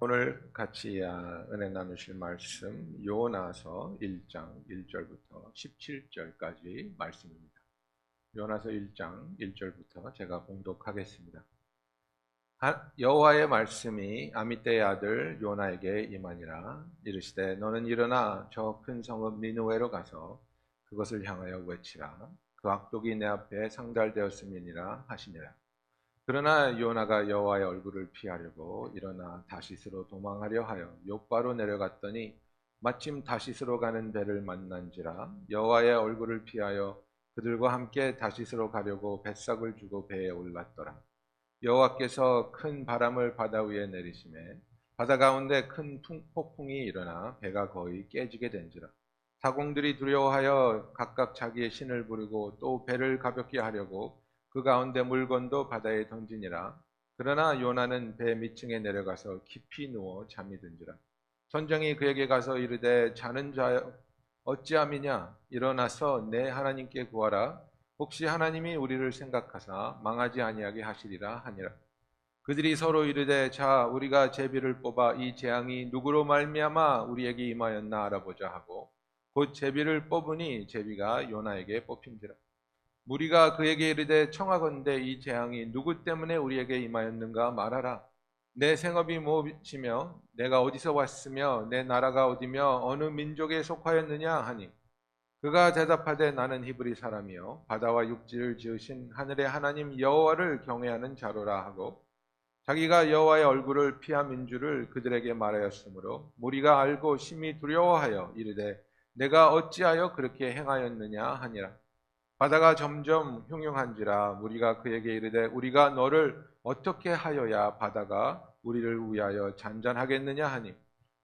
오늘 같이 은혜 나누실 말씀 요나서 1장 1절부터 17절까지 말씀입니다. 요나서 1장 1절부터 제가 봉독하겠습니다. 여호와의 말씀이 아미떼의 아들 요나에게 임하니라. 이르시되 너는 일어나 저 큰 성읍 니느웨로 가서 그것을 향하여 외치라. 그 악독이 내 앞에 상달되었음이니라 하시니라. 그러나 요나가 여호와의 얼굴을 피하려고 일어나 다시스로 도망하려 하여 욥바로 내려갔더니 마침 다시스로 가는 배를 만난지라. 여호와의 얼굴을 피하여 그들과 함께 다시스로 가려고 뱃삭을 주고 배에 올랐더라. 여호와께서 큰 바람을 바다 위에 내리시매 바다 가운데 큰 폭풍이 일어나 배가 거의 깨지게 된지라. 사공들이 두려워하여 각각 자기의 신을 부르고 또 배를 가볍게 하려고 그 가운데 물건도 바다에 던지니라. 그러나 요나는 배 밑층에 내려가서 깊이 누워 잠이 든지라. 선장이 그에게 가서 이르되 자는 자여 어찌함이냐. 일어나서 내 하나님께 구하라. 혹시 하나님이 우리를 생각하사 망하지 아니하게 하시리라 하니라. 그들이 서로 이르되 자 우리가 제비를 뽑아 이 재앙이 누구로 말미암아 우리에게 임하였나 알아보자 하고 곧 제비를 뽑으니 제비가 요나에게 뽑힌지라. 무리가 그에게 이르되 청하건대 이 재앙이 누구 때문에 우리에게 임하였는가 말하라. 내 생업이 무엇이며 내가 어디서 왔으며 내 나라가 어디며 어느 민족에 속하였느냐 하니 그가 대답하되 나는 히브리 사람이요 바다와 육지를 지으신 하늘의 하나님 여호와를 경외하는 자로라 하고 자기가 여호와의 얼굴을 피함인 줄을 그들에게 말하였으므로 무리가 알고 심히 두려워하여 이르되 내가 어찌하여 그렇게 행하였느냐 하니라. 바다가 점점 흉흉한지라. 무리가 그에게 이르되 우리가 너를 어떻게 하여야 바다가 우리를 위하여 잔잔하겠느냐 하니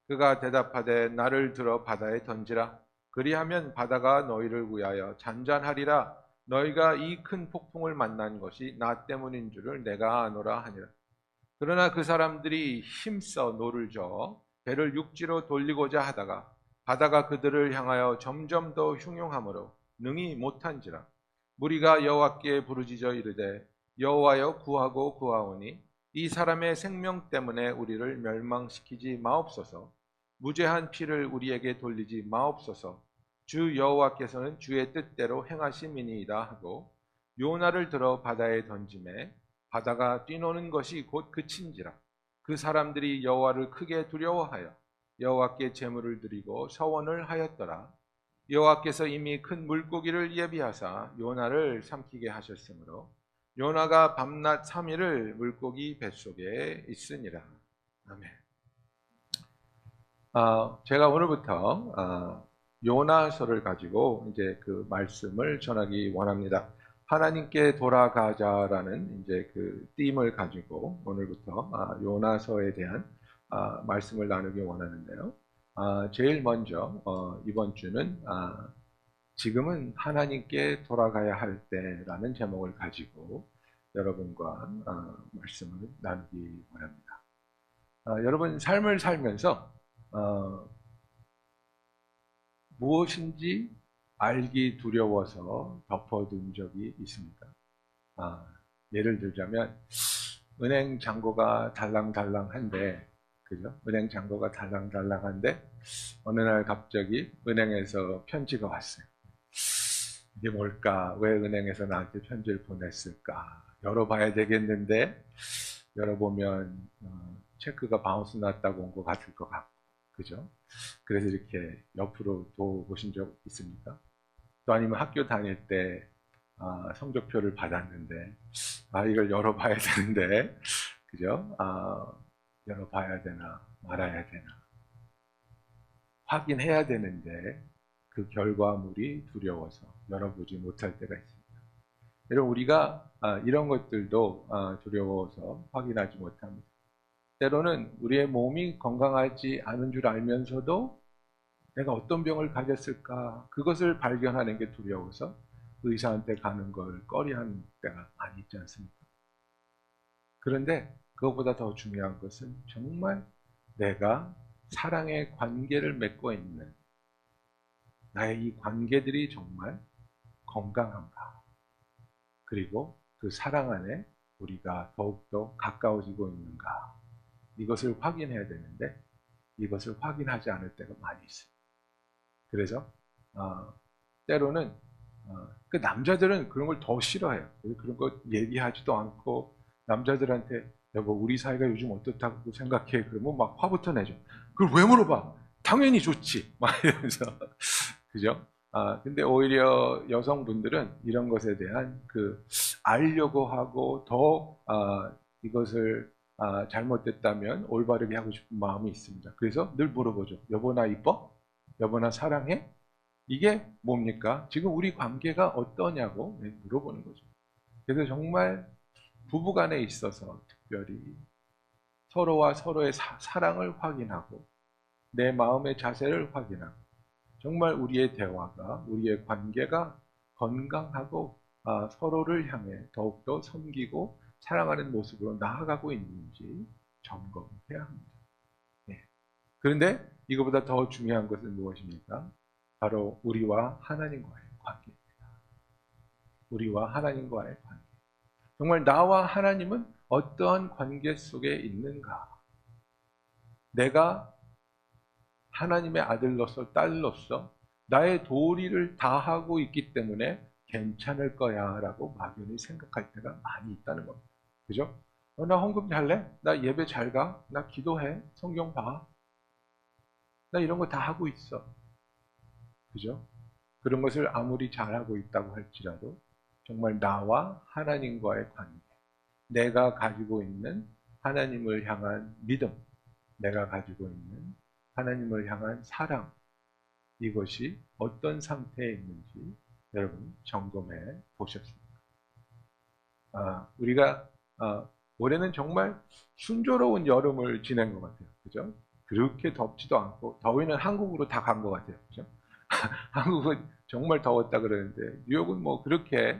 그가 대답하되 나를 들어 바다에 던지라. 그리하면 바다가 너희를 위하여 잔잔하리라. 너희가 이 큰 폭풍을 만난 것이 나 때문인 줄을 내가 아노라 하니라. 그러나 그 사람들이 힘써 노를 저어 배를 육지로 돌리고자 하다가 바다가 그들을 향하여 점점 더 흉흉하므로 능히 못한지라. 무리가 여호와께 부르짖어 이르되 여호와여 구하고 구하오니 이 사람의 생명 때문에 우리를 멸망시키지 마옵소서. 무죄한 피를 우리에게 돌리지 마옵소서. 주 여호와께서는 주의 뜻대로 행하심이니이다 하고 요나를 들어 바다에 던지매 바다가 뛰노는 것이 곧 그친지라. 그 사람들이 여호와를 크게 두려워하여 여호와께 제물을 드리고 서원을 하였더라. 여호와께서 이미 큰 물고기를 예비하사 요나를 삼키게 하셨으므로 요나가 밤낮 3일을 물고기 뱃속에 있으니라. 아멘. 제가 오늘부터 요나서를 가지고 이제 그 말씀을 전하기 원합니다. 하나님께 돌아가자라는 이제 그 띠임을 가지고 오늘부터 요나서에 대한 말씀을 나누기 원하는데요. 제일 먼저 이번 주는 지금은 하나님께 돌아가야 할 때라는 제목을 가지고 여러분과 말씀을 나누기 원합니다. 여러분 삶을 살면서 무엇인지 알기 두려워서 덮어둔 적이 있습니까? 예를 들자면 은행 잔고가 달랑달랑한데 그죠? 은행 잔고가 달랑달랑한데 어느 날 갑자기 은행에서 편지가 왔어요. 이게 뭘까? 왜 은행에서 나한테 편지를 보냈을까? 열어봐야 되겠는데 열어보면 체크가 바운스 났다고 온 것 같을 것 같고 그죠? 그래서 이렇게 옆으로 둬보신 적 있습니까? 또 아니면 학교 다닐 때 성적표를 받았는데 이걸 열어봐야 되는데 그죠? 열어봐야 되나 말아야 되나 확인해야 되는데 그 결과물이 두려워서 열어보지 못할 때가 있습니다. 여러분 우리가 이런 것들도 두려워서 확인하지 못합니다. 때로는 우리의 몸이 건강하지 않은 줄 알면서도 내가 어떤 병을 가졌을까 그것을 발견하는 게 두려워서 의사한테 가는 걸 꺼려하는 때가 많이 있지 않습니까? 그런데 그것보다 더 중요한 것은 정말 내가 사랑의 관계를 맺고 있는 나의 이 관계들이 정말 건강한가 그리고 그 사랑 안에 우리가 더욱더 가까워지고 있는가 이것을 확인해야 되는데 이것을 확인하지 않을 때가 많이 있어요. 그래서 때로는 그 남자들은 그런 걸 더 싫어해요. 그런 거 얘기하지도 않고 남자들한테 여보 우리 사이가 요즘 어떻다고 생각해? 그러면 막 화부터 내죠. 그걸 왜 물어봐? 당연히 좋지. 막 이러면서 그죠? 근데 오히려 여성분들은 이런 것에 대한 알려고 하고 더 이것을 잘못됐다면 올바르게 하고 싶은 마음이 있습니다. 그래서 늘 물어보죠. 여보 나 이뻐? 여보 나 사랑해? 이게 뭡니까? 지금 우리 관계가 어떠냐고 물어보는 거죠. 그래서 정말 부부간에 있어서 특별히 서로와 서로의 사랑을 확인하고 내 마음의 자세를 확인하고 정말 우리의 대화가 우리의 관계가 건강하고 서로를 향해 더욱더 섬기고 사랑하는 모습으로 나아가고 있는지 점검해야 합니다. 네. 그런데 이거보다 더 중요한 것은 무엇입니까? 바로 우리와 하나님과의 관계입니다. 우리와 하나님과의 관계. 정말 나와 하나님은 어떠한 관계 속에 있는가? 내가 하나님의 아들로서 딸로서 나의 도리를 다하고 있기 때문에 괜찮을 거야 라고 막연히 생각할 때가 많이 있다는 겁니다. 그죠? 나 헌금 잘래? 나 예배 잘 가? 나 기도해? 성경 봐? 나 이런 거 다 하고 있어. 그죠? 그런 것을 아무리 잘하고 있다고 할지라도 정말 나와 하나님과의 관계, 내가 가지고 있는 하나님을 향한 믿음, 내가 가지고 있는 하나님을 향한 사랑, 이것이 어떤 상태에 있는지 여러분 점검해 보셨습니까? 우리가 올해는 정말 순조로운 여름을 지낸 것 같아요. 그죠? 그렇게 덥지도 않고 더위는 한국으로 다 간 것 같아요. 그죠? 한국은 정말 더웠다 그러는데 뉴욕은 뭐 그렇게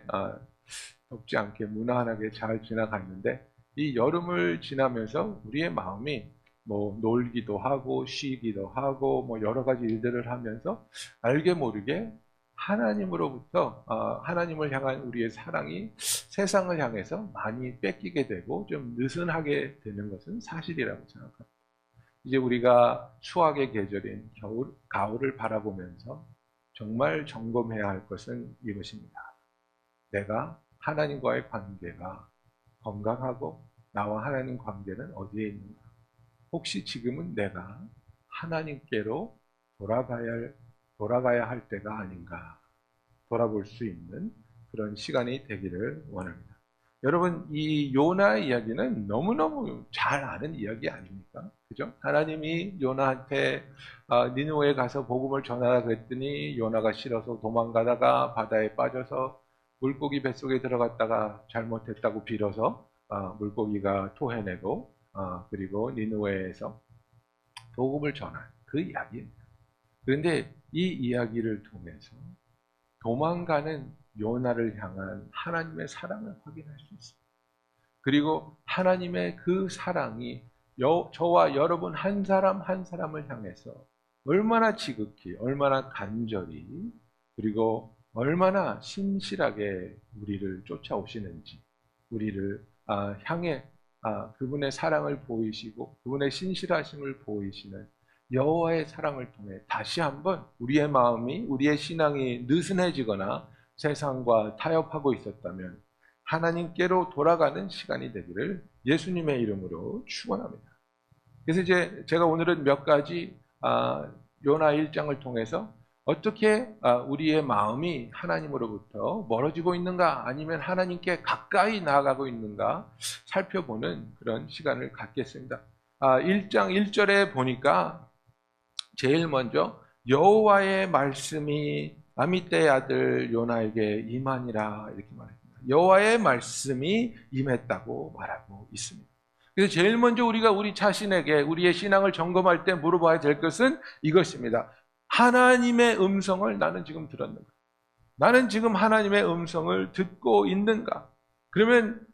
덥지 않게 무난하게 잘 지나갔는데 이 여름을 지나면서 우리의 마음이 뭐 놀기도 하고 쉬기도 하고 뭐 여러 가지 일들을 하면서 알게 모르게 하나님으로부터 하나님을 향한 우리의 사랑이 세상을 향해서 많이 뺏기게 되고 좀 느슨하게 되는 것은 사실이라고 생각합니다. 이제 우리가 수학의 계절인 겨울, 가을을 바라보면서 정말 점검해야 할 것은 이것입니다. 내가 하나님과의 관계가 건강하고 나와 하나님 관계는 어디에 있는가? 혹시 지금은 내가 하나님께로 돌아가야 할 때가 아닌가? 돌아볼 수 있는 그런 시간이 되기를 원합니다. 여러분, 이 요나 이야기는 너무너무 잘 아는 이야기 아닙니까? 그죠? 하나님이 요나한테 니느웨에 가서 복음을 전하라 그랬더니 요나가 싫어서 도망가다가 바다에 빠져서 물고기 뱃속에 들어갔다가 잘못했다고 빌어서 물고기가 토해내고 그리고 니느웨에서 복음을 전한 그 이야기입니다. 그런데 이 이야기를 통해서 도망가는 요나를 향한 하나님의 사랑을 확인할 수 있습니다. 그리고 하나님의 그 사랑이 저와 여러분 한 사람 한 사람을 향해서 얼마나 지극히, 얼마나 간절히, 그리고 얼마나 신실하게 우리를 쫓아오시는지, 우리를 향해 그분의 사랑을 보이시고 그분의 신실하심을 보이시는 여호와의 사랑을 통해 다시 한번 우리의 마음이, 우리의 신앙이 느슨해지거나 세상과 타협하고 있었다면 하나님께로 돌아가는 시간이 되기를 예수님의 이름으로 축원합니다. 그래서 이제 제가 오늘은 몇 가지 요나 1장을 통해서 어떻게 우리의 마음이 하나님으로부터 멀어지고 있는가 아니면 하나님께 가까이 나아가고 있는가 살펴보는 그런 시간을 갖겠습니다. 1장 1절에 보니까 제일 먼저 여호와의 말씀이 아미떼의 아들 요나에게 임하니라 이렇게 말합니다. 여호와의 말씀이 임했다고 말하고 있습니다. 그래서 제일 먼저 우리가 우리 자신에게 우리의 신앙을 점검할 때 물어봐야 될 것은 이것입니다. 하나님의 음성을 나는 지금 들었는가? 나는 지금 하나님의 음성을 듣고 있는가? 그러면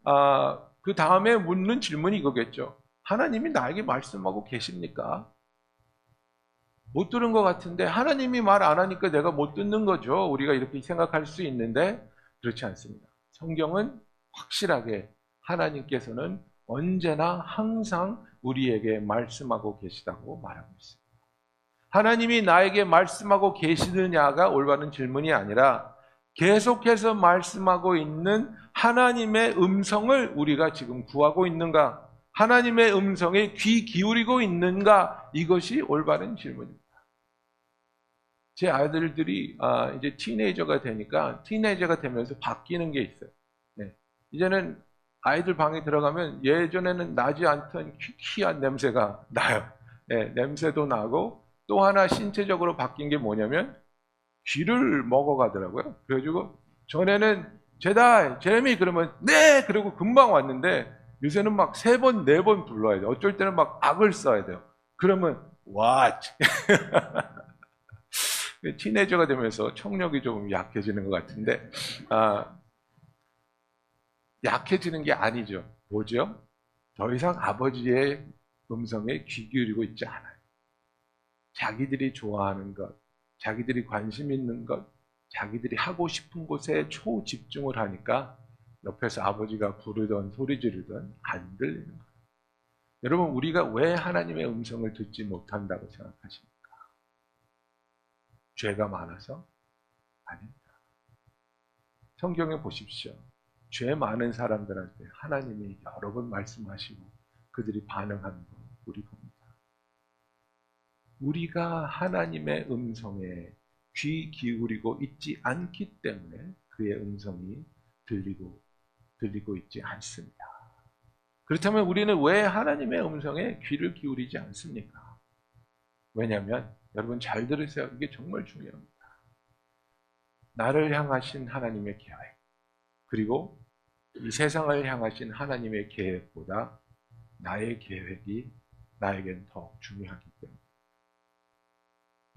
그 다음에 묻는 질문이 이거겠죠. 하나님이 나에게 말씀하고 계십니까? 못 들은 것 같은데 하나님이 말 안 하니까 내가 못 듣는 거죠. 우리가 이렇게 생각할 수 있는데 그렇지 않습니다. 성경은 확실하게 하나님께서는 언제나 항상 우리에게 말씀하고 계시다고 말하고 있습니다. 하나님이 나에게 말씀하고 계시느냐가 올바른 질문이 아니라 계속해서 말씀하고 있는 하나님의 음성을 우리가 지금 구하고 있는가? 하나님의 음성에 귀 기울이고 있는가? 이것이 올바른 질문입니다. 제 아들들이 이제 티네이저가 되면서 바뀌는 게 있어요. 네. 이제는 아이들 방에 들어가면 예전에는 나지 않던 희귀한 냄새가 나요. 네, 냄새도 나고 또 하나 신체적으로 바뀐 게 뭐냐면 쥐를 먹어가더라고요. 그래가지고 전에는 제레미 그러면 네! 그러고 금방 왔는데 요새는 막 3번, 4번 불러야 돼요. 어쩔 때는 막 악을 써야 돼요. 그러면 what? 티네이저가 되면서 청력이 좀 약해지는 것 같은데 약해지는 게 아니죠. 뭐죠? 더 이상 아버지의 음성에 귀 기울이고 있지 않아요. 자기들이 좋아하는 것, 자기들이 관심 있는 것, 자기들이 하고 싶은 곳에 초집중을 하니까 옆에서 아버지가 부르던 소리 지르던 안 들리는 거예요. 여러분, 우리가 왜 하나님의 음성을 듣지 못한다고 생각하십니까? 죄가 많아서? 아닙니다. 성경에 보십시오. 죄 많은 사람들한테 하나님이 여러 번 말씀하시고 그들이 반응하는 거 우리 봅니다. 우리가 하나님의 음성에 귀 기울이고 있지 않기 때문에 그의 음성이 들리고 있지 않습니다. 그렇다면 우리는 왜 하나님의 음성에 귀를 기울이지 않습니까? 왜냐하면 여러분 잘 들으세요. 이게 정말 중요합니다. 나를 향하신 하나님의 계획, 그리고 이 세상을 향하신 하나님의 계획보다 나의 계획이 나에겐 더 중요하기 때문에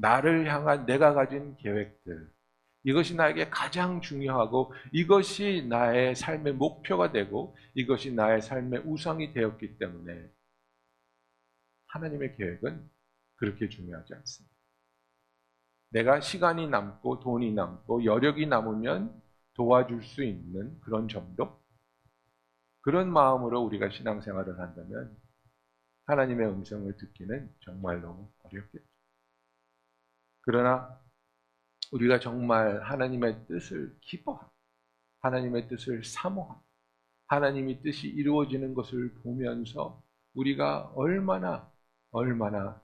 나를 향한 내가 가진 계획들, 이것이 나에게 가장 중요하고 이것이 나의 삶의 목표가 되고 이것이 나의 삶의 우상이 되었기 때문에 하나님의 계획은 그렇게 중요하지 않습니다. 내가 시간이 남고 돈이 남고 여력이 남으면 도와줄 수 있는 그런 정도? 그런 마음으로 우리가 신앙생활을 한다면 하나님의 음성을 듣기는 정말로 어렵겠죠. 그러나 우리가 정말 하나님의 뜻을 기뻐하고 하나님의 뜻을 사모하고 하나님의 뜻이 이루어지는 것을 보면서 우리가 얼마나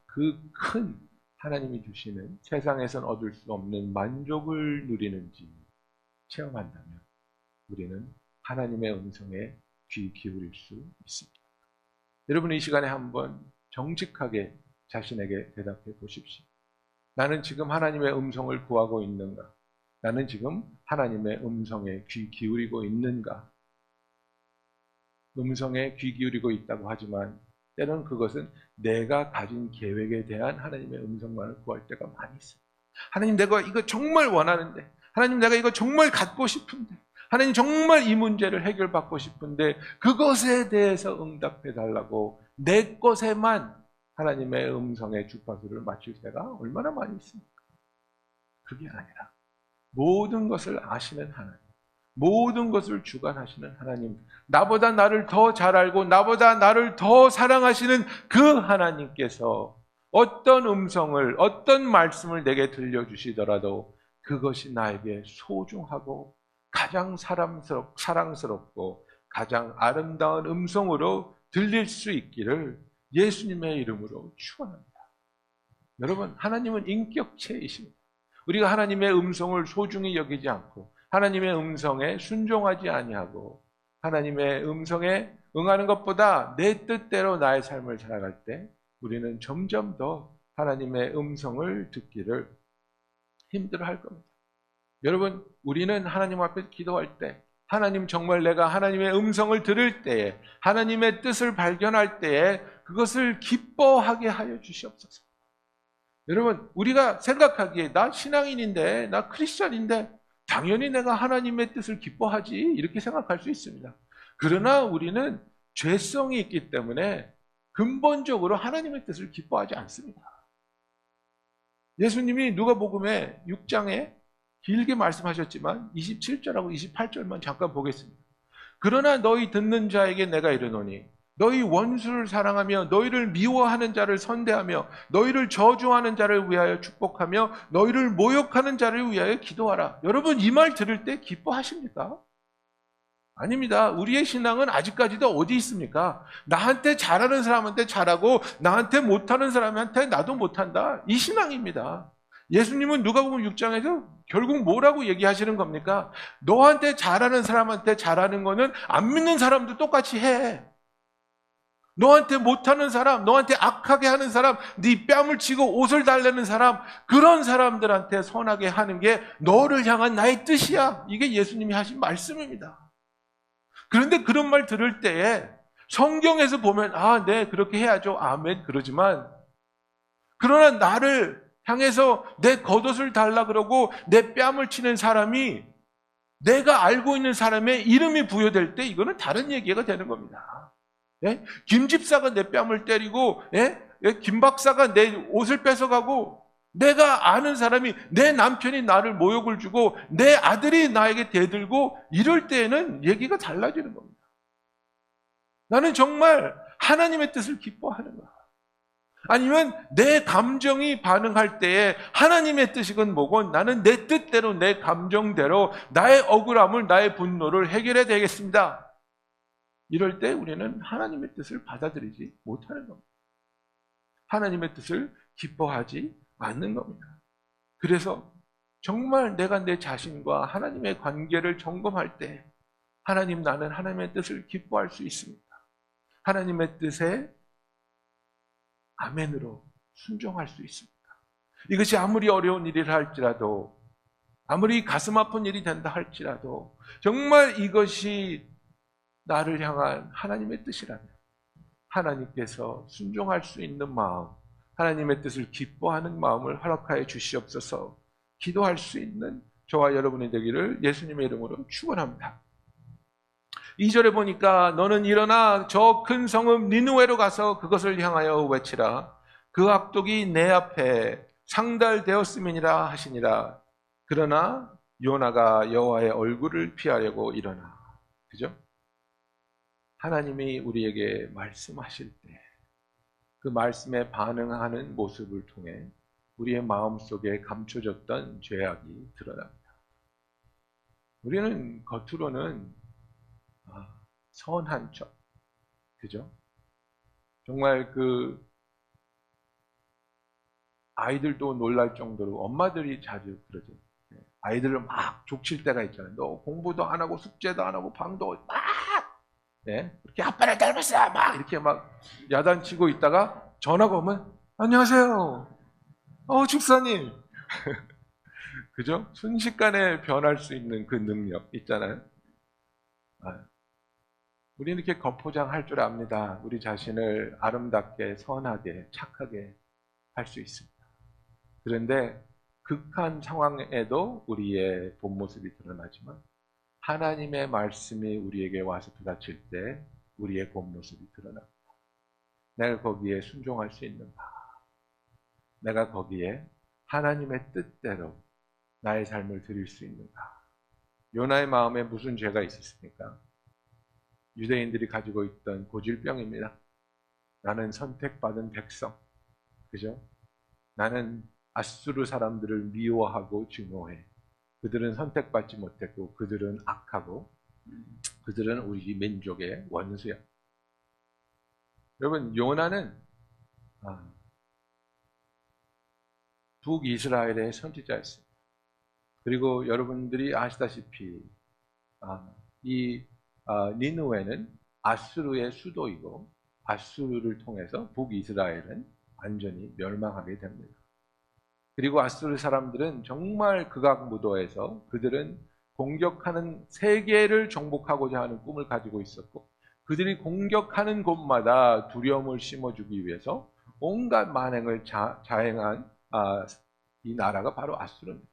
그 큰 하나님이 주시는 세상에선 얻을 수 없는 만족을 누리는지 체험한다면 우리는 하나님의 음성에 귀 기울일 수 있습니다. 여러분 이 시간에 한번 정직하게 자신에게 대답해 보십시오. 나는 지금 하나님의 음성을 구하고 있는가? 나는 지금 하나님의 음성에 귀 기울이고 있는가? 음성에 귀 기울이고 있다고 하지만 때로는 그것은 내가 가진 계획에 대한 하나님의 음성만을 구할 때가 많이 있습니다. 하나님 내가 이거 정말 원하는데, 하나님 내가 이거 정말 갖고 싶은데, 하나님 정말 이 문제를 해결받고 싶은데 그것에 대해서 응답해 달라고 내 것에만 하나님의 음성의 주파수를 맞출 때가 얼마나 많이 있습니까? 그게 아니라 모든 것을 아시는 하나님, 모든 것을 주관하시는 하나님, 나보다 나를 더 잘 알고 나보다 나를 더 사랑하시는 그 하나님께서 어떤 음성을, 어떤 말씀을 내게 들려주시더라도 그것이 나에게 소중하고 가장 사랑스럽고 가장 아름다운 음성으로 들릴 수 있기를 예수님의 이름으로 축원합니다. 여러분, 하나님은 인격체이십니다. 우리가 하나님의 음성을 소중히 여기지 않고 하나님의 음성에 순종하지 아니하고 하나님의 음성에 응하는 것보다 내 뜻대로 나의 삶을 살아갈 때 우리는 점점 더 하나님의 음성을 듣기를 힘들어할 겁니다. 여러분, 우리는 하나님 앞에 기도할 때 하나님 정말 내가 하나님의 음성을 들을 때에 하나님의 뜻을 발견할 때에 그것을 기뻐하게 하여 주시옵소서. 여러분, 우리가 생각하기에 나 신앙인인데 나 크리스천인데 당연히 내가 하나님의 뜻을 기뻐하지 이렇게 생각할 수 있습니다. 그러나 우리는 죄성이 있기 때문에 근본적으로 하나님의 뜻을 기뻐하지 않습니다. 예수님이 누가복음에 6장에 길게 말씀하셨지만 27절하고 28절만 잠깐 보겠습니다. 그러나 너희 듣는 자에게 내가 이르노니 너희 원수를 사랑하며 너희를 미워하는 자를 선대하며 너희를 저주하는 자를 위하여 축복하며 너희를 모욕하는 자를 위하여 기도하라. 여러분 이 말 들을 때 기뻐하십니까? 아닙니다. 우리의 신앙은 아직까지도 어디 있습니까? 나한테 잘하는 사람한테 잘하고 나한테 못하는 사람한테 나도 못한다. 이 신앙입니다. 예수님은 누가복음 6장에서 결국 뭐라고 얘기하시는 겁니까? 너한테 잘하는 사람한테 잘하는 거는 안 믿는 사람도 똑같이 해. 너한테 못하는 사람, 너한테 악하게 하는 사람, 네 뺨을 치고 옷을 달래는 사람, 그런 사람들한테 선하게 하는 게 너를 향한 나의 뜻이야. 이게 예수님이 하신 말씀입니다. 그런데 그런 말 들을 때에 성경에서 보면 아, 네, 그렇게 해야죠. 아멘. 그러지만 그러나 나를 향해서 내 겉옷을 달라 그러고 내 뺨을 치는 사람이 내가 알고 있는 사람의 이름이 부여될 때 이거는 다른 얘기가 되는 겁니다. 예? 김 집사가 내 뺨을 때리고 김 박사가 내 옷을 뺏어가고 내가 아는 사람이 내 남편이 나를 모욕을 주고 내 아들이 나에게 대들고 이럴 때에는 얘기가 달라지는 겁니다. 나는 정말 하나님의 뜻을 기뻐하는 거야. 아니면 내 감정이 반응할 때에 하나님의 뜻이건 뭐건 나는 내 뜻대로 내 감정대로 나의 억울함을 나의 분노를 해결해야 되겠습니다. 이럴 때 우리는 하나님의 뜻을 받아들이지 못하는 겁니다. 하나님의 뜻을 기뻐하지 않는 겁니다. 그래서 정말 내가 내 자신과 하나님의 관계를 점검할 때 하나님, 나는 하나님의 뜻을 기뻐할 수 있습니다. 하나님의 뜻에 아멘으로 순종할 수 있습니다. 이것이 아무리 어려운 일이라 할지라도, 아무리 가슴 아픈 일이 된다 할지라도 정말 이것이 나를 향한 하나님의 뜻이라면 하나님께서 순종할 수 있는 마음, 하나님의 뜻을 기뻐하는 마음을 허락하여 주시옵소서. 기도할 수 있는 저와 여러분이 되기를 예수님의 이름으로 축원합니다. 2절에 보니까 너는 일어나 저 큰 성읍 니느웨로 가서 그것을 향하여 외치라. 그 악독이 내 앞에 상달되었음이니라 하시니라. 그러나 요나가 여호와의 얼굴을 피하려고 일어나. 그죠? 하나님이 우리에게 말씀하실 때 그 말씀에 반응하는 모습을 통해 우리의 마음속에 감춰졌던 죄악이 드러납니다. 우리는 겉으로는 선한 척, 그죠? 정말 아이들도 놀랄 정도로 엄마들이 자주 그러죠. 아이들을 막 족칠 때가 있잖아요. 너 공부도 안 하고 숙제도 안 하고 방도 막 그렇게 아빠를 닮았어 막 이렇게 막 야단치고 있다가 전화가 오면 안녕하세요. 집사님. 그죠? 순식간에 변할 수 있는 그 능력 있잖아요. 우리는 이렇게 겉포장할 줄 압니다. 우리 자신을 아름답게, 선하게, 착하게 할 수 있습니다. 그런데 극한 상황에도 우리의 본 모습이 드러나지만 하나님의 말씀이 우리에게 와서 부딪힐 때 우리의 본 모습이 드러납니다. 내가 거기에 순종할 수 있는가? 내가 거기에 하나님의 뜻대로 나의 삶을 드릴 수 있는가? 요나의 마음에 무슨 죄가 있었습니까? 유대인들이 가지고 있던 고질병입니다. 나는 선택받은 백성. 그죠? 나는 아수르 사람들을 미워하고 증오해. 그들은 선택받지 못했고 그들은 악하고 그들은 우리 민족의 원수야. 여러분, 요나는 북이스라엘의 선지자였습니다. 그리고 여러분들이 아시다시피 이 니느웨는 아수르의 수도이고 아수르를 통해서 북이스라엘은 완전히 멸망하게 됩니다. 그리고 아수르 사람들은 정말 극악무도해서 그들은 공격하는 세계를 정복하고자 하는 꿈을 가지고 있었고 그들이 공격하는 곳마다 두려움을 심어주기 위해서 온갖 만행을 자행한 이 나라가 바로 아수르입니다.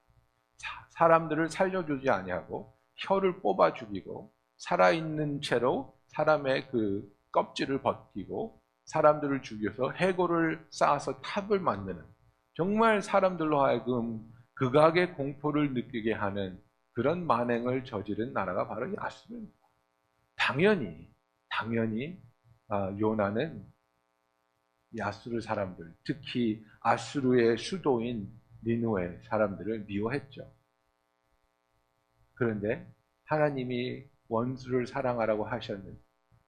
사람들을 살려주지 아니하고 혀를 뽑아 죽이고 살아있는 채로 사람의 그 껍질을 벗기고 사람들을 죽여서 해골을 쌓아서 탑을 만드는 정말 사람들로 하여금 극악의 공포를 느끼게 하는 그런 만행을 저지른 나라가 바로 이 아수르입니다. 당연히 요나는 야수르 사람들, 특히 아수르의 수도인 니느웨 사람들을 미워했죠. 그런데 하나님이 원수를 사랑하라고 하셨는데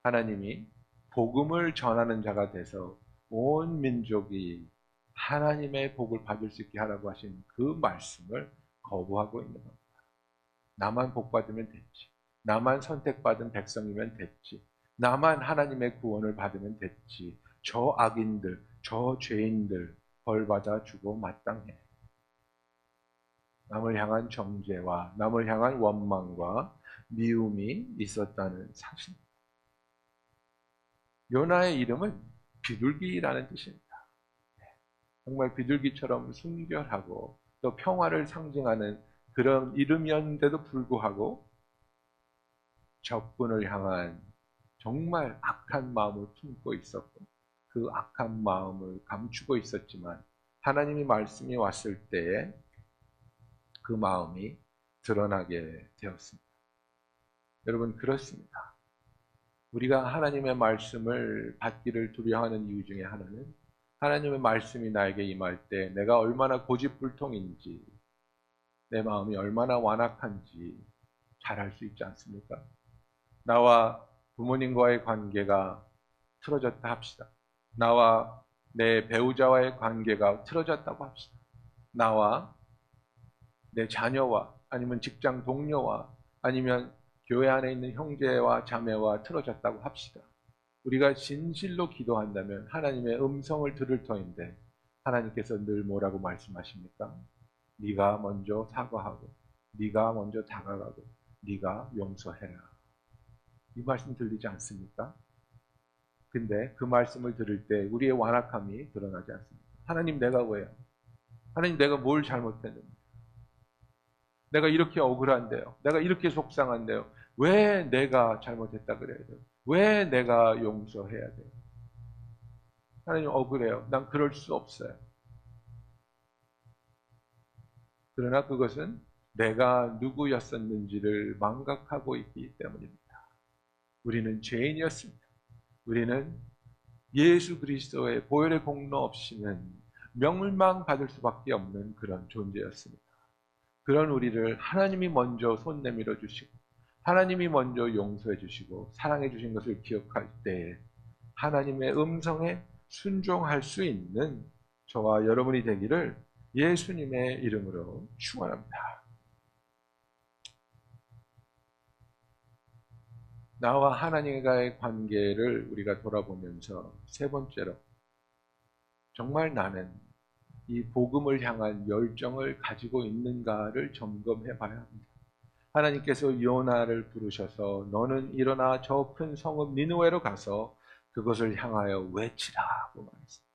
하나님이 복음을 전하는 자가 돼서 온 민족이 하나님의 복을 받을 수 있게 하라고 하신 그 말씀을 거부하고 있는 겁니다. 나만 복 받으면 됐지. 나만 선택받은 백성이면 됐지. 나만 하나님의 구원을 받으면 됐지. 저 악인들, 저 죄인들 벌 받아 주고 마땅해. 남을 향한 정죄와 남을 향한 원망과 미움이 있었다는 사실. 요나의 이름은 비둘기라는 뜻입니다. 정말 비둘기처럼 순결하고 또 평화를 상징하는 그런 이름이었는데도 불구하고 적군을 향한 정말 악한 마음을 품고 있었고 그 악한 마음을 감추고 있었지만 하나님의 말씀이 왔을 때에 그 마음이 드러나게 되었습니다. 여러분, 그렇습니다. 우리가 하나님의 말씀을 받기를 두려워하는 이유 중에 하나는 하나님의 말씀이 나에게 임할 때 내가 얼마나 고집불통인지 내 마음이 얼마나 완악한지 잘 알 수 있지 않습니까? 나와 부모님과의 관계가 틀어졌다 합시다. 나와 내 배우자와의 관계가 틀어졌다고 합시다. 나와 내 자녀와 아니면 직장 동료와 아니면 교회 안에 있는 형제와 자매와 틀어졌다고 합시다. 우리가 진실로 기도한다면 하나님의 음성을 들을 터인데 하나님께서 늘 뭐라고 말씀하십니까? 네가 먼저 사과하고 네가 먼저 다가가고 네가 용서해라. 이 말씀 들리지 않습니까? 근데 그 말씀을 들을 때 우리의 완악함이 드러나지 않습니다. 하나님, 내가 왜요? 하나님, 내가 뭘 잘못했는데? 내가 이렇게 억울한데요. 내가 이렇게 속상한데요. 왜 내가 잘못했다 그래야 돼요? 왜 내가 용서해야 돼요? 하나님, 억울해요. 난 그럴 수 없어요. 그러나 그것은 내가 누구였었는지를 망각하고 있기 때문입니다. 우리는 죄인이었습니다. 우리는 예수 그리스도의 보혈의 공로 없이는 멸망받을 수밖에 없는 그런 존재였습니다. 그런 우리를 하나님이 먼저 손 내밀어 주시고 하나님이 먼저 용서해 주시고 사랑해 주신 것을 기억할 때 하나님의 음성에 순종할 수 있는 저와 여러분이 되기를 예수님의 이름으로 축원합니다. 나와 하나님과의 관계를 우리가 돌아보면서 세 번째로 정말 나는 이 복음을 향한 열정을 가지고 있는가를 점검해 봐야 합니다. 하나님께서 요나를 부르셔서 너는 일어나 저 큰 성읍 니느웨로 가서 그것을 향하여 외치라고 말했습니다.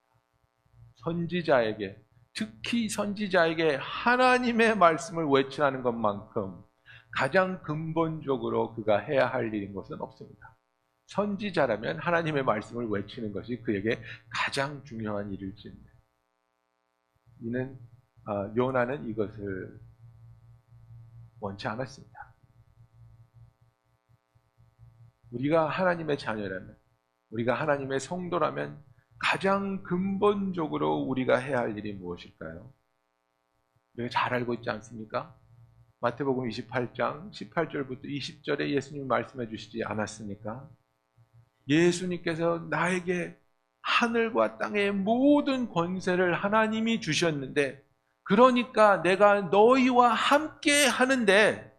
선지자에게, 특히 선지자에게 하나님의 말씀을 외치라는 것만큼 가장 근본적으로 그가 해야 할 일인 것은 없습니다. 선지자라면 하나님의 말씀을 외치는 것이 그에게 가장 중요한 일일진데 요나는 이것을 원치 않았습니다. 우리가 하나님의 자녀라면, 우리가 하나님의 성도라면 가장 근본적으로 우리가 해야 할 일이 무엇일까요? 우리가 잘 알고 있지 않습니까? 마태복음 28장 18절부터 20절에 예수님이 말씀해 주시지 않았습니까? 예수님께서 나에게 하늘과 땅의 모든 권세를 하나님이 주셨는데 그러니까 내가 너희와 함께 하는데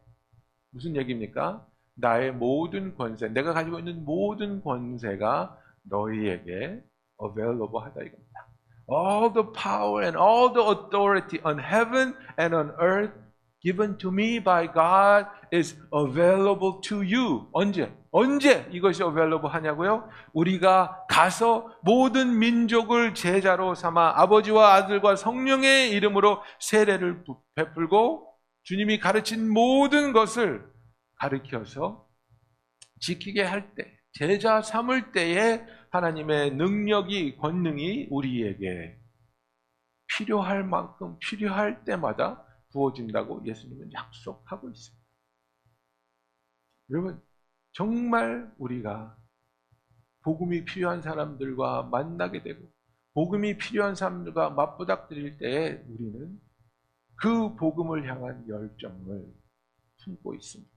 무슨 얘기입니까? 나의 모든 권세, 내가 가지고 있는 모든 권세가 너희에게 available 하다 이겁니다. All the power and all the authority on heaven and on earth given to me by God is available to you. 언제 이것이 available 하냐고요? 우리가 가서 모든 민족을 제자로 삼아 아버지와 아들과 성령의 이름으로 세례를 베풀고 주님이 가르친 모든 것을 가르쳐서 지키게 할 때, 제자 삼을 때에 하나님의 능력이, 권능이 우리에게 필요할 만큼 필요할 때마다 부어진다고 예수님은 약속하고 있습니다. 여러분, 정말 우리가 복음이 필요한 사람들과 만나게 되고 복음이 필요한 사람들과 맞부닥뜨릴 때에 우리는 그 복음을 향한 열정을 품고 있습니다.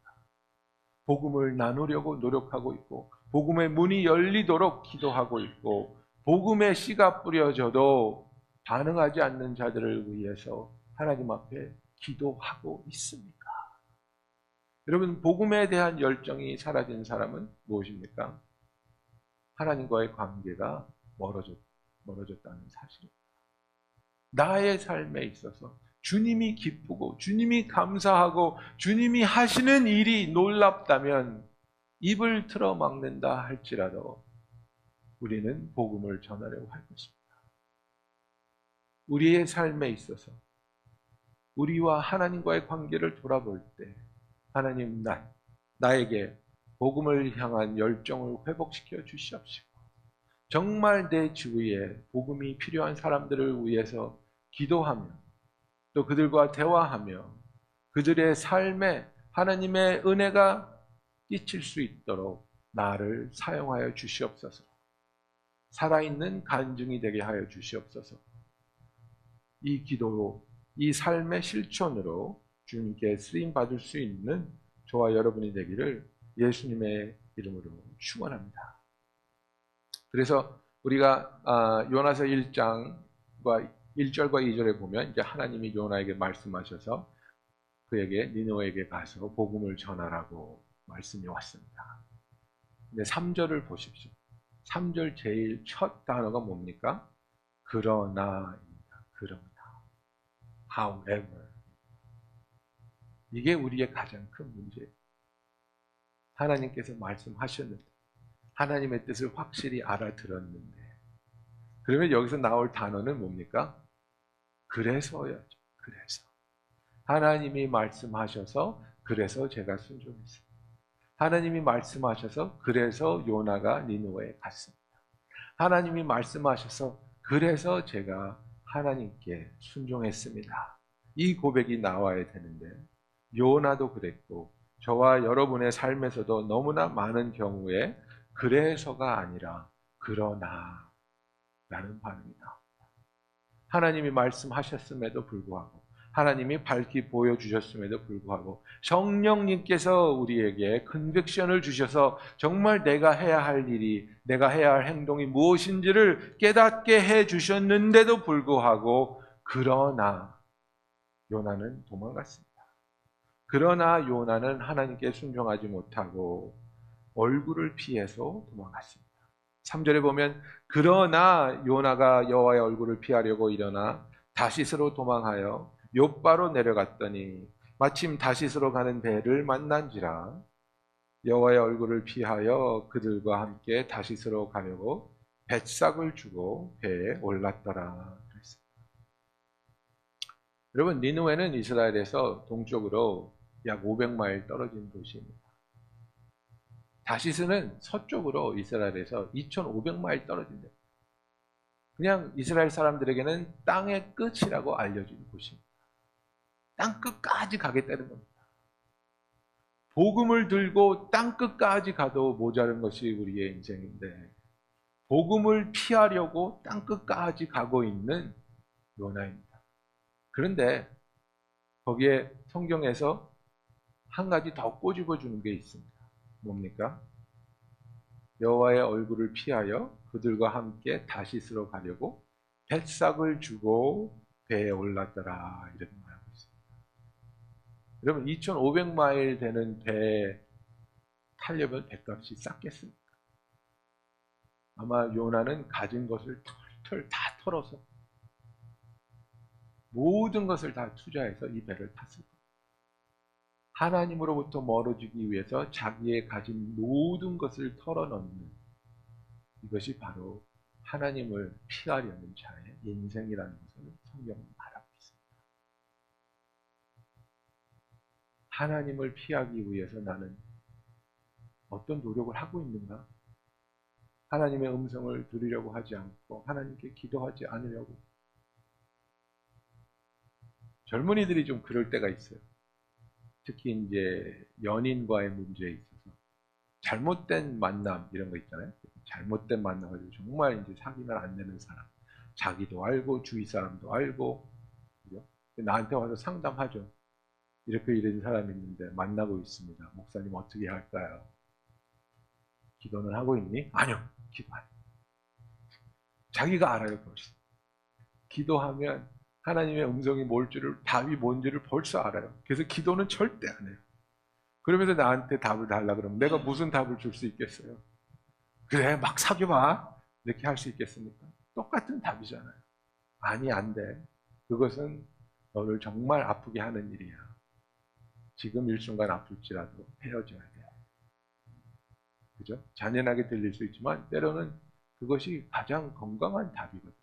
복음을 나누려고 노력하고 있고 복음의 문이 열리도록 기도하고 있고 복음의 씨가 뿌려져도 반응하지 않는 자들을 위해서 하나님 앞에 기도하고 있습니까? 여러분, 복음에 대한 열정이 사라진 사람은 무엇입니까? 하나님과의 관계가 멀어졌다는 사실입니다. 나의 삶에 있어서 주님이 기쁘고 주님이 감사하고 주님이 하시는 일이 놀랍다면 입을 틀어막는다 할지라도 우리는 복음을 전하려고 할 것입니다. 우리의 삶에 있어서 우리와 하나님과의 관계를 돌아볼 때 하나님 나에게 복음을 향한 열정을 회복시켜 주시옵시고 정말 내 주위에 복음이 필요한 사람들을 위해서 기도하며 또 그들과 대화하며 그들의 삶에 하나님의 은혜가 끼칠 수 있도록 나를 사용하여 주시옵소서. 살아있는 간증이 되게 하여 주시옵소서. 이 기도로 이 삶의 실천으로 주님께 쓰임 받을 수 있는 저와 여러분이 되기를 예수님의 이름으로 축원합니다. 그래서 우리가 요나서 1장과 1절과 2절에 보면 이제 하나님이 요나에게 말씀하셔서 그에게 니느웨에게 가서 복음을 전하라고 말씀이 왔습니다. 근데 3절을 보십시오. 3절 제일 첫 단어가 뭡니까? 그러나입니다. 그러나. However. 이게 우리의 가장 큰 문제예요. 하나님께서 말씀하셨는데 하나님의 뜻을 확실히 알아들었는데 그러면 여기서 나올 단어는 뭡니까? 그래서야죠. 그래서. 하나님이 말씀하셔서 그래서 제가 순종했습니다. 하나님이 말씀하셔서 그래서 요나가 니느웨에 갔습니다. 하나님이 말씀하셔서 그래서 제가 하나님께 순종했습니다. 이 고백이 나와야 되는데 요나도 그랬고 저와 여러분의 삶에서도 너무나 많은 경우에 그래서가 아니라 그러나 라는 반응이 나옵니다. 하나님이 말씀하셨음에도 불구하고 하나님이 밝히 보여주셨음에도 불구하고 성령님께서 우리에게 컨빅션을 주셔서 정말 내가 해야 할 일이 내가 해야 할 행동이 무엇인지를 깨닫게 해주셨는데도 불구하고 그러나 요나는 도망갔습니다. 그러나 요나는 하나님께 순종하지 못하고 얼굴을 피해서 도망갔습니다. 3절에 보면 그러나 요나가 여호와의 얼굴을 피하려고 일어나 다시스로 도망하여 욥바로 내려갔더니 마침 다시스로 가는 배를 만난지라 여호와의 얼굴을 피하여 그들과 함께 다시스로 가려고 뱃삭을 주고 배에 올랐더라. 여러분, 니느웨는 이스라엘에서 동쪽으로 약 500마일 떨어진 도시입니다. 다시스는 서쪽으로 이스라엘에서 2500마일 떨어진 데 그냥 이스라엘 사람들에게는 땅의 끝이라고 알려진 곳입니다. 땅 끝까지 가겠다는 겁니다. 복음을 들고 땅 끝까지 가도 모자른 것이 우리의 인생인데 복음을 피하려고 땅 끝까지 가고 있는 요나입니다. 그런데 거기에 성경에서 한 가지 더 꼬집어 주는 게 있습니다. 뭡니까? 여호와의 얼굴을 피하여 그들과 함께 다시스로 가려고 뱃삭을 주고 배에 올랐더라 이렇게 말하고 있습니다. 여러분 2500마일 되는 배에 타려면 배값이 쌌겠습니까? 아마 요나는 가진 것을 털털 다 털어서 모든 것을 다 투자해서 이 배를 탔을 겁니다. 하나님으로부터 멀어지기 위해서 자기의 가진 모든 것을 털어넣는 이것이 바로 하나님을 피하려는 자의 인생이라는 것을 성경은 말하고 있습니다. 하나님을 피하기 위해서 나는 어떤 노력을 하고 있는가? 하나님의 음성을 들으려고 하지 않고 하나님께 기도하지 않으려고 젊은이들이 좀 그럴 때가 있어요. 특히 이제 연인과의 문제에 있어서 잘못된 만남 이런 거 있잖아요. 잘못된 만남 가지고 정말 이제 사귀면 안 되는 사람. 자기도 알고 주위 사람도 알고 그죠? 나한테 와서 상담하죠. 이렇게 이런 사람이 있는데 만나고 있습니다. 목사님 어떻게 할까요? 기도는 하고 있니? 아니요. 기도 안 해요. 자기가 알아요. 벌써. 기도하면 하나님의 음성이 답이 뭔지를 벌써 알아요. 그래서 기도는 절대 안 해요. 그러면서 나한테 답을 달라 그러면 내가 무슨 답을 줄 수 있겠어요? 그래, 막 사귀어봐. 이렇게 할 수 있겠습니까? 똑같은 답이잖아요. 아니, 안 돼. 그것은 너를 정말 아프게 하는 일이야. 지금 일순간 아플지라도 헤어져야 돼. 그죠? 잔인하게 들릴 수 있지만 때로는 그것이 가장 건강한 답이거든.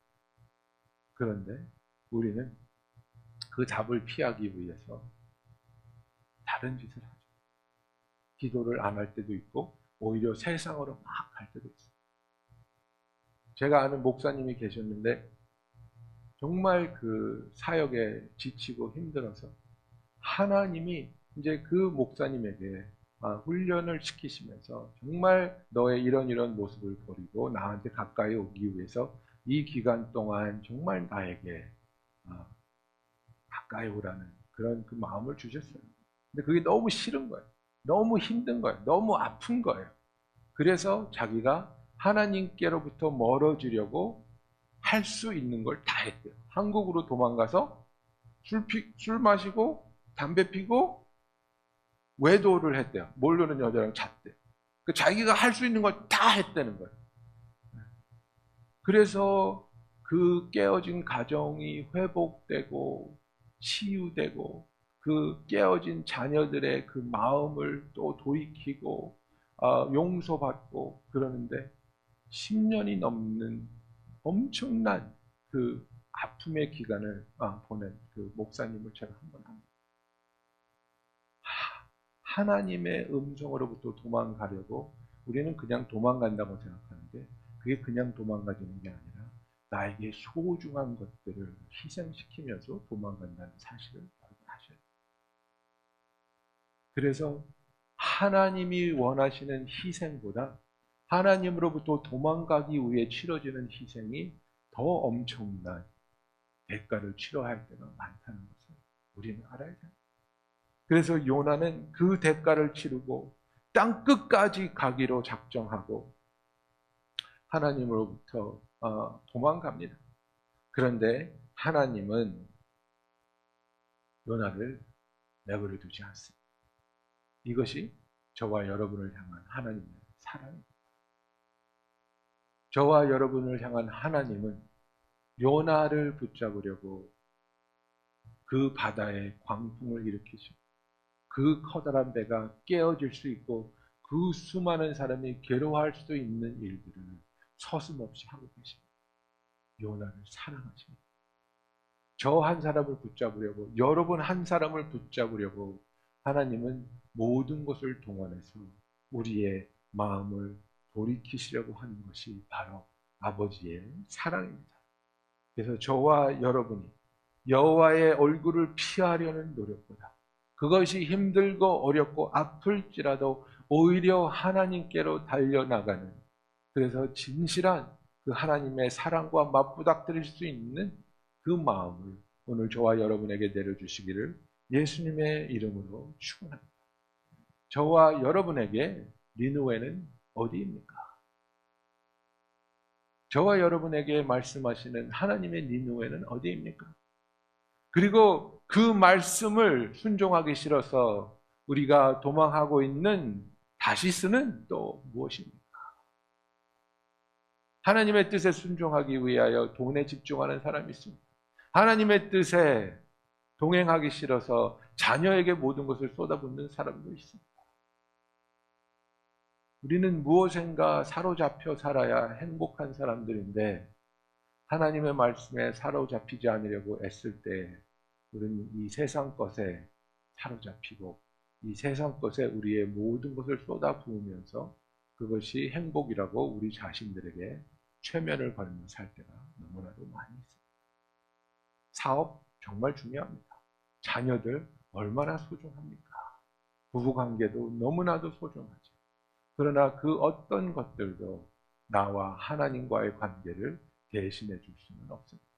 그런데 우리는 그 답을 피하기 위해서 다른 짓을 하죠. 기도를 안 할 때도 있고 오히려 세상으로 막 갈 때도 있어요. 제가 아는 목사님이 계셨는데 정말 그 사역에 지치고 힘들어서 하나님이 이제 그 목사님에게 훈련을 시키시면서 정말 너의 이런 모습을 버리고 나한테 가까이 오기 위해서 이 기간 동안 정말 나에게 가까이 오라는 그런 그 마음을 주셨어요. 근데 그게 너무 싫은 거예요. 너무 힘든 거예요. 너무 아픈 거예요. 그래서 자기가 하나님께로부터 멀어지려고 할 수 있는 걸 다 했대요. 한국으로 도망가서 술 마시고 담배 피고 외도를 했대요. 모르는 여자랑 잤대요. 자기가 할 수 있는 걸 다 했다는 거예요. 그래서 그 깨어진 가정이 회복되고 치유되고 그 깨어진 자녀들의 그 마음을 또 돌이키고 용서받고 그러는데 10년이 넘는 엄청난 그 아픔의 기간을 보낸 그 목사님을 제가 한번 합니다. 하나님의 음성으로부터 도망가려고 우리는 그냥 도망간다고 생각하는데 그게 그냥 도망가지는 게 아니라 나에게 소중한 것들을 희생시키면서 도망간다는 사실을 여러분 아셔야 돼요. 그래서 하나님이 원하시는 희생보다 하나님으로부터 도망가기 위해 치러지는 희생이 더 엄청난 대가를 치러야 할 때가 많다는 것을 우리는 알아야 돼요. 그래서 요나는 그 대가를 치르고 땅 끝까지 가기로 작정하고 하나님으로부터 도망갑니다. 그런데 하나님은 요나를 내버려 두지 않습니다. 이것이 저와 여러분을 향한 하나님의 사랑입니다. 저와 여러분을 향한 하나님은 요나를 붙잡으려고 그 바다에 광풍을 일으키시고 그 커다란 배가 깨어질 수 있고 그 수많은 사람이 괴로워할 수도 있는 일들을 서슴없이 하고 계십니다. 요나를 사랑하십니다. 저 한 사람을 붙잡으려고 여러분 한 사람을 붙잡으려고 하나님은 모든 것을 동원해서 우리의 마음을 돌이키시려고 하는 것이 바로 아버지의 사랑입니다. 그래서 저와 여러분이 여호와의 얼굴을 피하려는 노력보다 그것이 힘들고 어렵고 아플지라도 오히려 하나님께로 달려나가는 그래서 진실한 그 하나님의 사랑과 맞부닥뜨릴 수 있는 그 마음을 오늘 저와 여러분에게 내려주시기를 예수님의 이름으로 축원합니다. 저와 여러분에게 니느웨는 어디입니까? 저와 여러분에게 말씀하시는 하나님의 니느웨는 어디입니까? 그리고 그 말씀을 순종하기 싫어서 우리가 도망하고 있는 다시스는 또 무엇입니까? 하나님의 뜻에 순종하기 위하여 돈에 집중하는 사람이 있습니다. 하나님의 뜻에 동행하기 싫어서 자녀에게 모든 것을 쏟아붓는 사람도 있습니다. 우리는 무엇인가 사로잡혀 살아야 행복한 사람들인데 하나님의 말씀에 사로잡히지 않으려고 애쓸 때 우리는 이 세상 것에 사로잡히고 이 세상 것에 우리의 모든 것을 쏟아부으면서 그것이 행복이라고 우리 자신들에게 최면을 걸며 살 때가 너무나도 많이 있습니다. 사업 정말 중요합니다. 자녀들 얼마나 소중합니까? 부부관계도 너무나도 소중하죠. 그러나 그 어떤 것들도 나와 하나님과의 관계를 대신해 줄 수는 없습니다.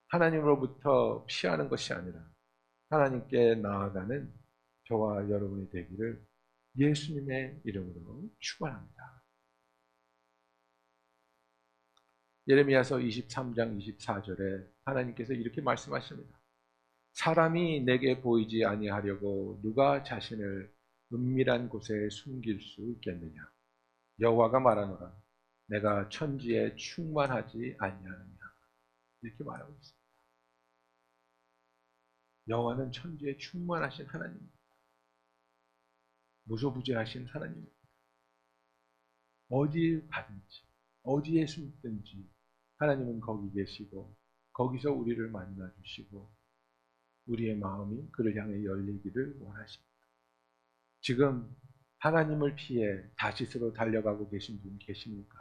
하나님으로부터 피하는 것이 아니라 하나님께 나아가는 저와 여러분이 되기를 예수님의 이름으로 축원합니다. 예레미야서 23장 24절에 하나님께서 이렇게 말씀하십니다. 사람이 내게 보이지 아니하려고 누가 자신을 은밀한 곳에 숨길 수 있겠느냐. 여호와가 말하노라. 내가 천지에 충만하지 아니하느냐. 이렇게 말하고 있습니다. 여호와는 천지에 충만하신 하나님입니다. 무소부재하신 하나님입니다. 어디에 가든지 어디에 숨든지 하나님은 거기 계시고 거기서 우리를 만나주시고 우리의 마음이 그를 향해 열리기를 원하십니다. 지금 하나님을 피해 다시스로 달려가고 계신 분 계십니까?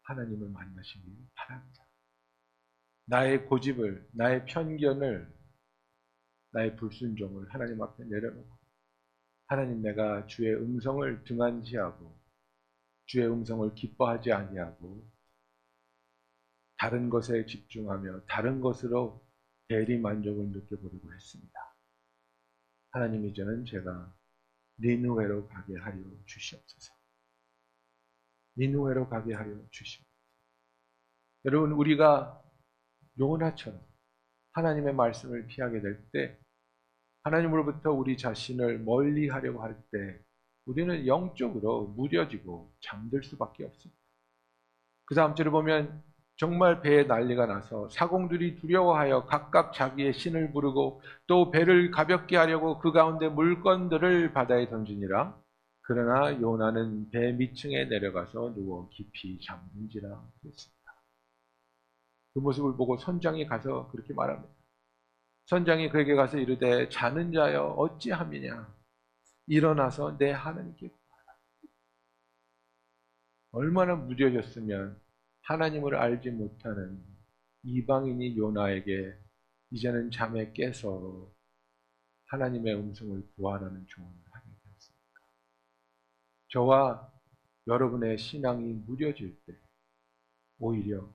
하나님을 만나시길 바랍니다. 나의 고집을, 나의 편견을, 나의 불순종을 하나님 앞에 내려놓고 하나님, 내가 주의 음성을 등한시하고 주의 음성을 기뻐하지 아니하고 다른 것에 집중하며 다른 것으로 대리 만족을 느껴보려고 했습니다. 하나님, 이제는 제가 니느웨로 가게 하려 주시옵소서. 니느웨로 가게 하려 주시옵소서. 여러분, 우리가 요나처럼 하나님의 말씀을 피하게 될 때, 하나님으로부터 우리 자신을 멀리 하려고 할 때 우리는 영적으로 무뎌지고 잠들 수밖에 없습니다. 그 다음 절을 보면 정말 배에 난리가 나서 사공들이 두려워하여 각각 자기의 신을 부르고 또 배를 가볍게 하려고 그 가운데 물건들을 바다에 던지니라. 그러나 요나는 배 밑층에 내려가서 누워 깊이 잠든지라 그랬습니다. 그 모습을 보고 선장이 가서 그렇게 말합니다. 선장이 그에게 가서 이르되 자는 자여 어찌함이냐. 일어나서 내 하나님께 구하라. 얼마나 무뎌졌으면 하나님을 알지 못하는 이방인이 요나에게 이제는 잠에 깨서 하나님의 음성을 구하라는 조언을 하게 되었습니까? 저와 여러분의 신앙이 무뎌질 때 오히려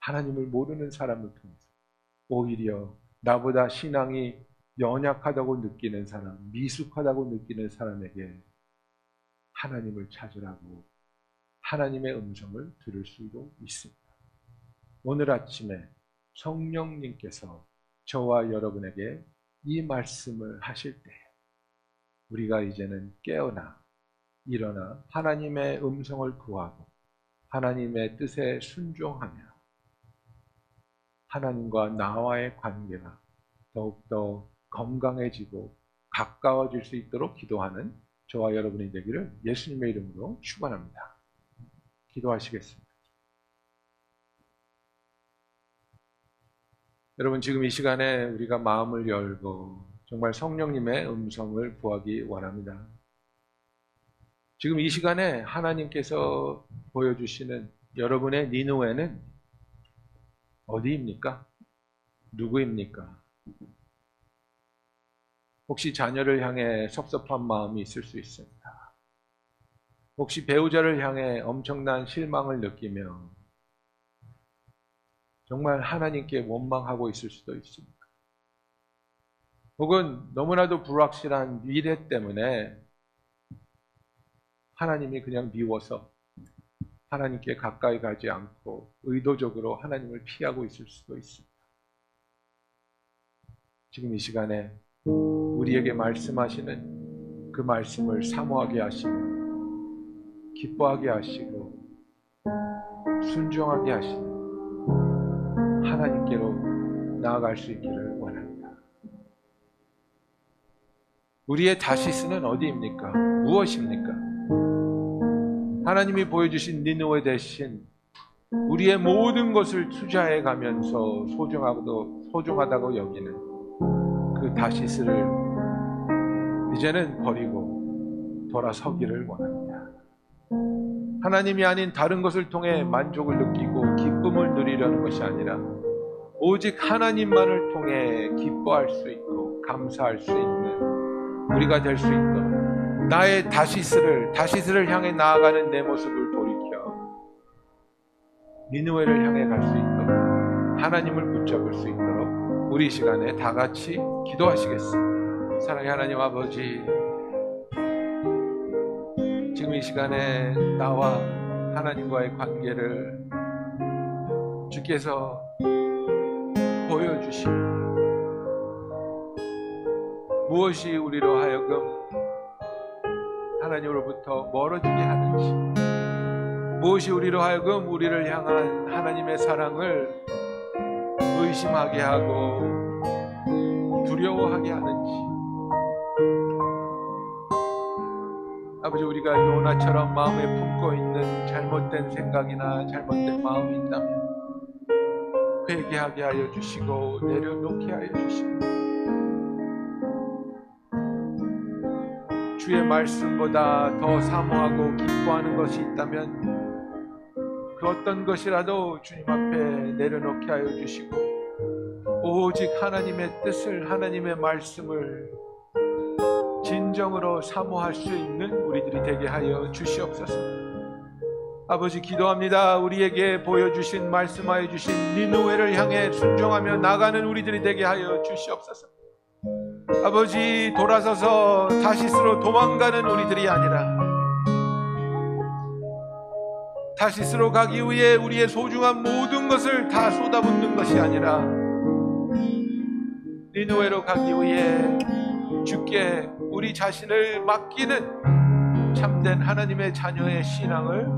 하나님을 모르는 사람을 통해서 오히려 나보다 신앙이 연약하다고 느끼는 사람, 미숙하다고 느끼는 사람에게 하나님을 찾으라고 하나님의 음성을 들을 수도 있습니다. 오늘 아침에 성령님께서 저와 여러분에게 이 말씀을 하실 때 우리가 이제는 깨어나 일어나 하나님의 음성을 구하고 하나님의 뜻에 순종하며 하나님과 나와의 관계가 더욱더 건강해지고 가까워질 수 있도록 기도하는 저와 여러분이 되기를 예수님의 이름으로 축원합니다. 기도하시겠습니다. 여러분, 지금 이 시간에 우리가 마음을 열고 정말 성령님의 음성을 구하기 원합니다. 지금 이 시간에 하나님께서 보여주시는 여러분의 니느웨는 어디입니까? 누구입니까? 혹시 자녀를 향해 섭섭한 마음이 있을 수 있습니다. 혹시 배우자를 향해 엄청난 실망을 느끼며 정말 하나님께 원망하고 있을 수도 있습니다. 혹은 너무나도 불확실한 미래 때문에 하나님이 그냥 미워서 하나님께 가까이 가지 않고 의도적으로 하나님을 피하고 있을 수도 있습니다. 지금 이 시간에 우리에게 말씀하시는 그 말씀을 사모하게 하시고 기뻐하게 하시고 순종하게 하시는 하나님께로 나아갈 수 있기를 원합니다. 우리의 다시스는 어디입니까? 무엇입니까? 하나님이 보여주신 니느웨 대신 우리의 모든 것을 투자해 가면서 소중하다고 여기는 그 다시스를 이제는 버리고 돌아서기를 원합니다. 하나님이 아닌 다른 것을 통해 만족을 느끼고 기쁨을 누리려는 것이 아니라 오직 하나님만을 통해 기뻐할 수 있고 감사할 수 있는 우리가 될 수 있도록 나의 다시스를 향해 나아가는 내 모습을 돌이켜 니느웨를 향해 갈 수 있도록, 하나님을 붙잡을 수 있도록 우리 시간에 다 같이 기도하시겠습니다. 사랑의 하나님 아버지, 지금 이 시간에 나와 하나님과의 관계를 주께서 보여주시고, 무엇이 우리로 하여금 하나님으로부터 멀어지게 하는지, 무엇이 우리로 하여금 우리를 향한 하나님의 사랑을 의심하게 하고 두려워하게 하는지, 아버지, 우리가 요나처럼 마음에 품고 있는 잘못된 생각이나 잘못된 마음이 있다면 회개하게 하여 주시고 내려놓게 하여 주시고, 주의 말씀보다 더 사모하고 기뻐하는 것이 있다면 그 어떤 것이라도 주님 앞에 내려놓게 하여 주시고, 오직 하나님의 뜻을, 하나님의 말씀을 진정으로 사모할 수 있는 우리들이 되게 하여 주시옵소서. 아버지, 기도합니다. 우리에게 보여주신, 말씀하여 주신 니느웨를 향해 순종하며 나가는 우리들이 되게 하여 주시옵소서. 아버지, 돌아서서 다시스로 도망가는 우리들이 아니라, 다시스로 가기 위해 우리의 소중한 모든 것을 다 쏟아붓는 것이 아니라 니느웨로 가기 위해 주께 우리 자신을 맡기는 참된 하나님의 자녀의 신앙을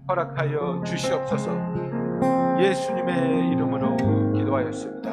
허락하여 주시옵소서. 예수님의 이름으로 기도하였습니다.